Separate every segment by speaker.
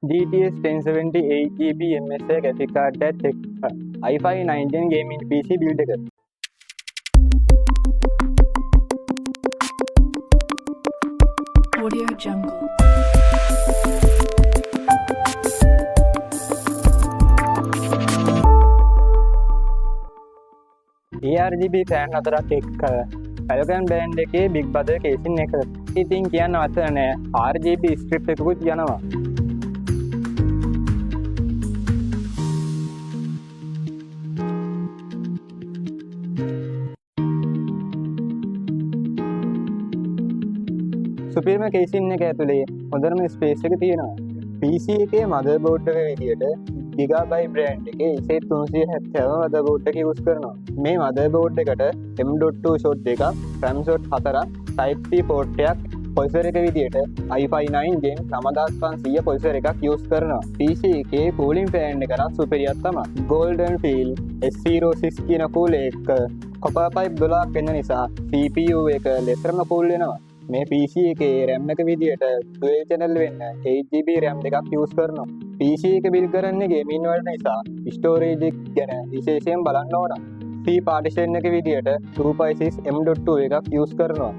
Speaker 1: GTX 1070 8GB MSI graphic card එකත් එක්ක i5 9 gaming PC build එක.
Speaker 2: Audio Jungle.
Speaker 1: ARGB fan හතරක් එක්ක Falcon brand එකේ big brother casing එක. ඉතින් කියන්න අවශ්‍ය නැහැ RGB strip එකකුත් යනවා. සුපිරිම කේසින් එක ඇතුලේ හොඳම ස්පේස් එක තියෙනවා. PC එකේ මදර්බෝඩ් එක විදියට Gigabyte brand එකේ A370 මදර්බෝඩ් එක යූස් කරනවා. මේ මදර්බෝඩ් එකට M.2 slot එකක්, RAM slot 4ක්, Type C port එකක්, processor එක විදියට i5 9 Gen 9500 processor එකක් යූස් කරනවා. PC එකේ cooling fan එක නම් සුපිරියක් තමයි. Golden Field S06 කියන cooler එක copper pipe 12ක් වෙන නිසා CPU එක ලෙසරම cool වෙනවා. මේ PC එකේ RAM එක විදියට dual channel වෙන්න 8GB RAM එකක් යූස් කරනවා. PC එක බිල්ඩ් කරන්නේ gaming වලට නිසා storage එක ගැන විශේෂයෙන් බලන්න ඕන. C partition එක විදියට 2.6 M.2 එකක් යූස් කරනවා.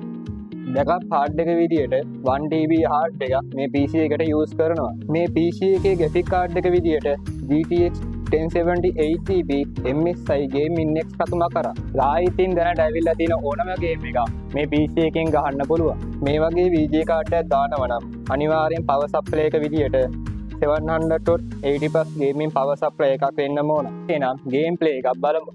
Speaker 1: backup hard එක විදියට 1TB hard එකක් මේ PC එකට යූස් කරනවා. මේ PC එකේ graphic card එක විදියට GTX 1070 8GB MSI gaming X කතුමක් කරා. ඉතින් දැනට ඇවිල්ලා තියෙන ඕනම ගේම් එකක් මේ PC එකෙන් ගහන්න පුළුවන්. මේ වගේ VGA කාඩ් එකක් දානවා නම් අනිවාර්යෙන් power supply එක විදියට 700.80+ gaming power supply එකක් වෙන්න ඕන. එහෙනම් game play එකක් බලමු.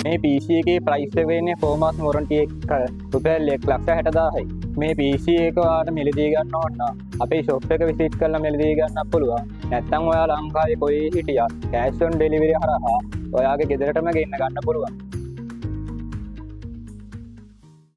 Speaker 1: මේ PC එකේ ප්‍රයිස් එක වෙන්නේ 4 months warranty එක රුපියල් 1,60,000යි. මේ PC එක ඔයාලට මිලදී ගන්න ඕන නම් අපේ shop එක visit කරලා මිලදී ගන්න පුළුවන්. නැත්නම් ඔයාලා ලංකාවේ කොහේ හිටියත් cash on delivery හරහා ඔයාගේ ගෙදරටම ගෙන්න ගන්න පුළුවන්.